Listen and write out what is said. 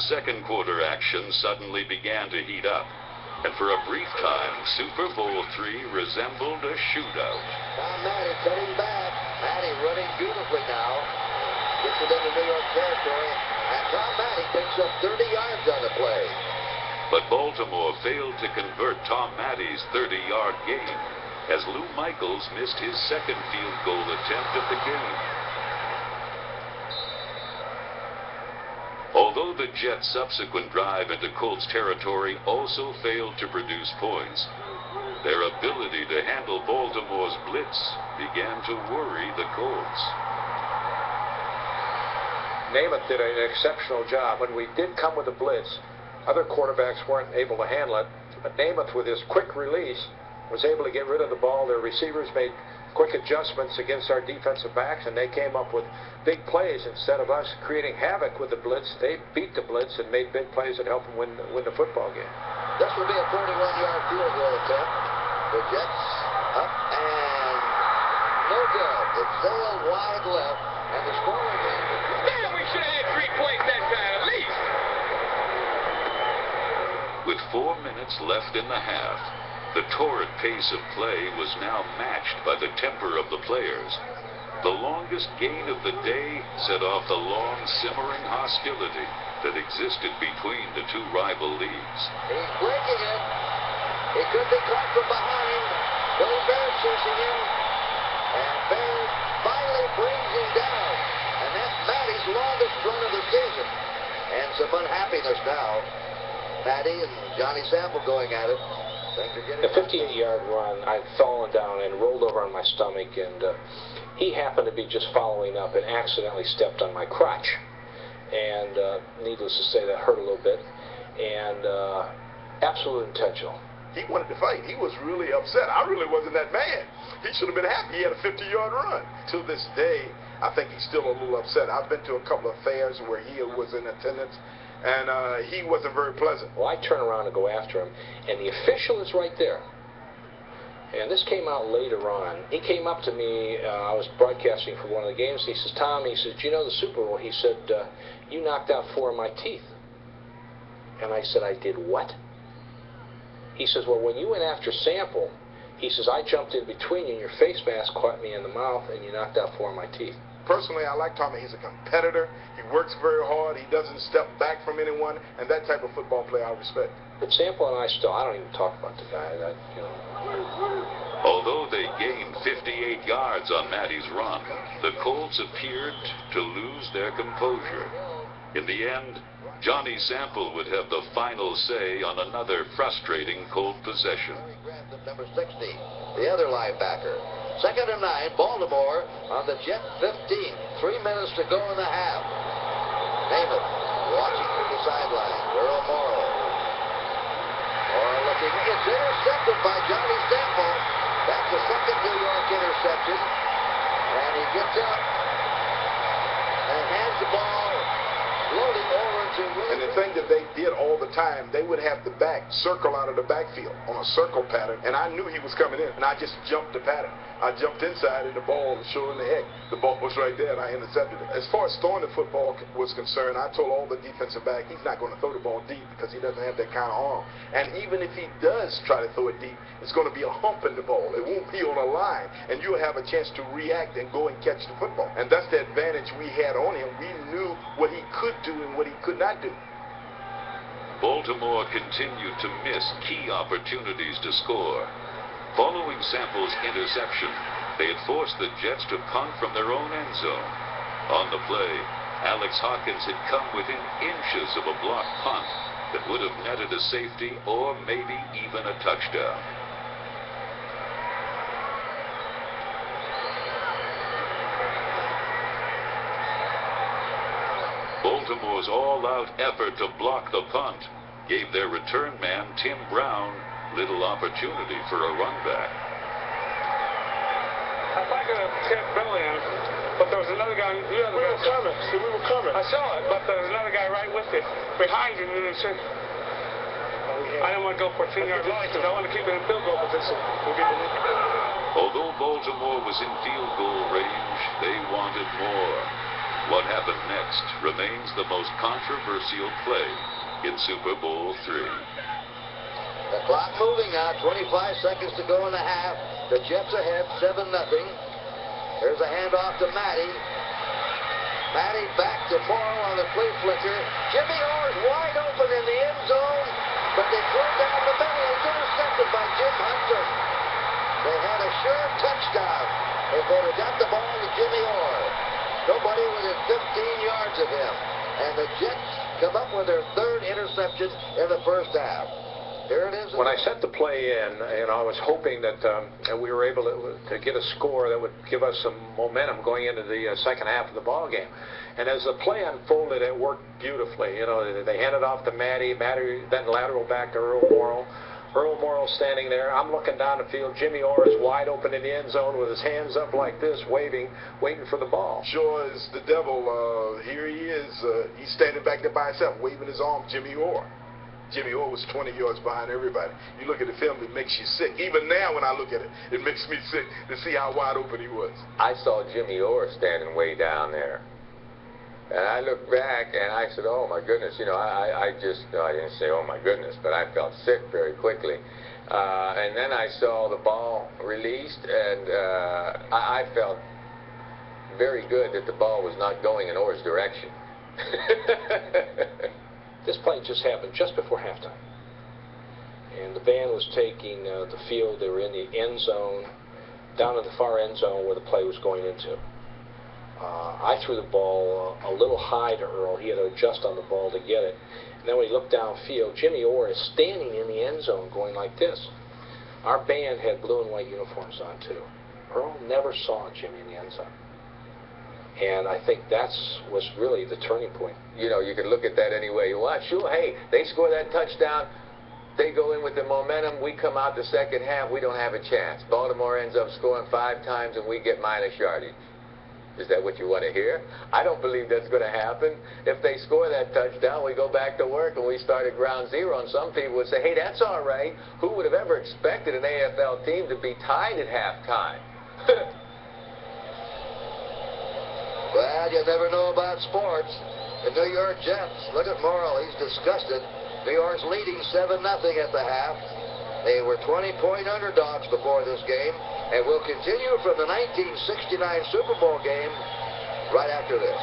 second quarter action suddenly began to heat up. And for a brief time, Super Bowl III resembled a shootout. Tom Maddie cutting back. Maddie running beautifully now. Gets it into New York territory. And Tom Maddie picks up 30 yards on the play. But Baltimore failed to convert Tom Maddie's 30-yard gain as Lou Michaels missed his second field goal attempt of the game. Although the Jets' subsequent drive into Colts territory also failed to produce points, their ability to handle Baltimore's blitz began to worry the Colts. Namath did an exceptional job. When we did come with a blitz, other quarterbacks weren't able to handle it, but Namath, with his quick release, was able to get rid of the ball. Their receivers made quick adjustments against our defensive backs, and they came up with big plays. Instead of us creating havoc with the blitz, they beat the blitz and made big plays that helped them win the football game. This will be a 41-yard field goal attempt. The Jets up and no good. It sailed wide left, and the scoring is... Man, we should have had 3 points that time at least. With 4 minutes left in the half, the torrid pace of play was now matched by the temper of the players. The longest gain of the day set off the long, simmering hostility that existed between the two rival leagues. He's breaking it. He could be caught from behind. Billy Baird chasing him. And Baird finally brings him down. And that's Maddie's longest run of the season. And some unhappiness now. Maddie and Johnny Sample going at it. The 58-yard run, I'd fallen down and rolled over on my stomach, and he happened to be just following up and accidentally stepped on my crotch. And needless to say, that hurt a little bit. And absolutely intentional. He wanted to fight. He was really upset. I really wasn't that mad. He should have been happy he had a 50-yard run. To this day, I think he's still a little upset. I've been to a couple of fairs where he was in attendance, and he wasn't very pleasant. Well, I turn around and go after him, and the official is right there. And this came out later on. He came up to me. I was broadcasting for one of the games. He says, "Tom," he says, "do you know the Super Bowl?" He said, "You knocked out 4 of my teeth." And I said, "I did what?" He says, "Well, when you went after Sample," he says, "I jumped in between you, and your face mask caught me in the mouth, and you knocked out 4 of my teeth." Personally, I like Tommy. He's a competitor. He works very hard. He doesn't step back from anyone, and that type of football player I respect. But Sample and I don't even talk about the guy. Although they gained 58 yards on Maddie's run, the Colts appeared to lose their composure. In the end, Johnny Sample would have the final say on another frustrating Colt possession. Number 60, the other linebacker. 2nd and 9, Baltimore on the Jet 15. 3 minutes to go in the half. Namath watching through the sideline. Earl Morrow. Morrow looking. It's intercepted by Johnny Sample. That's the second New York interception. And he gets up and hands the ball floating over to Williams. And the thing that they did all the time, they would have the back circle out of the backfield on a circle pattern, and I knew he was coming in, and I just jumped the pattern. I jumped inside, and the ball was sure in the heck. The ball was right there, and I intercepted it. As far as throwing the football was concerned, I told all the defensive back, he's not going to throw the ball deep because he doesn't have that kind of arm. And even if he does try to throw it deep, it's going to be a hump in the ball. It won't be on a line, and you'll have a chance to react and go and catch the football. And that's the advantage we had on him. We knew what he could do and what he could not do. Baltimore continued to miss key opportunities to score. Following Sample's interception, they had forced the Jets to punt from their own end zone. On the play, Alex Hawkins had come within inches of a blocked punt that would have netted a safety or maybe even a touchdown. Baltimore's all-out effort to block the punt gave their return man, Tim Brown, little opportunity for a run back. I thought I could have kept Billy in, but there was another guy. We were coming. See, we were coming. I saw it, but there was another guy right with you, behind you, and it said, I didn't want to go for a 10-yard loss because I want to keep it in field goal position. We'll Although Baltimore was in field goal range, they wanted more. What happened next remains the most controversial play in Super Bowl III. The clock moving now, 25 seconds to go in the half. The Jets ahead, 7-0. There's a handoff to Matty. Matty back to Morrow on the flea flicker. Jimmy Orr's wide open in the end zone, but they throw down the middle. It's intercepted by Jim Hunter. They had a sure touchdown if they'd have got the ball to Jimmy Orr. Nobody within 15 yards of him. And the Jets come up with their third interception in the first half. Here it is. When I set the play in, I was hoping that we were able to get a score that would give us some momentum going into the second half of the ball game. And as the play unfolded, it worked beautifully. They handed off to Matty. Matty then lateral back to Earl Morrow. Earl Morrow standing there. I'm looking down the field. Jimmy Orr is wide open in the end zone with his hands up like this, waving, waiting for the ball. Sure as the devil. Here he is. He's standing back there by himself, waving his arm, Jimmy Orr. Jimmy Orr was 20 yards behind everybody. You look at the film, it makes you sick. Even now when I look at it, it makes me sick to see how wide open he was. I saw Jimmy Orr standing way down there. And I looked back and I said, oh my goodness, I didn't say oh my goodness, but I felt sick very quickly. And then I saw the ball released and I felt very good that the ball was not going in Orr's direction. This play just happened just before halftime. And the band was taking the field. They were in the end zone, down in the far end zone where the play was going into. I threw the ball a little high to Earl. He had to adjust on the ball to get it. And then when he looked downfield, Jimmy Orr is standing in the end zone going like this. Our band had blue and white uniforms on too. Earl never saw Jimmy in the end zone. And I think that was really the turning point. You could look at that any way you want. Sure, hey, they score that touchdown. They go in with the momentum. We come out the second half. We don't have a chance. Baltimore ends up scoring 5 times, and we get minus yardage. Is that what you want to hear? I don't believe that's going to happen. If they score that touchdown, we go back to work and we start at ground zero. And some people would say, hey, that's all right. Who would have ever expected an AFL team to be tied at halftime? Well, you never know about sports. The New York Jets, look at Morrill. He's disgusted. New York's leading 7-0 at the half. They were 20-point underdogs before this game and will continue from the 1969 Super Bowl game right after this.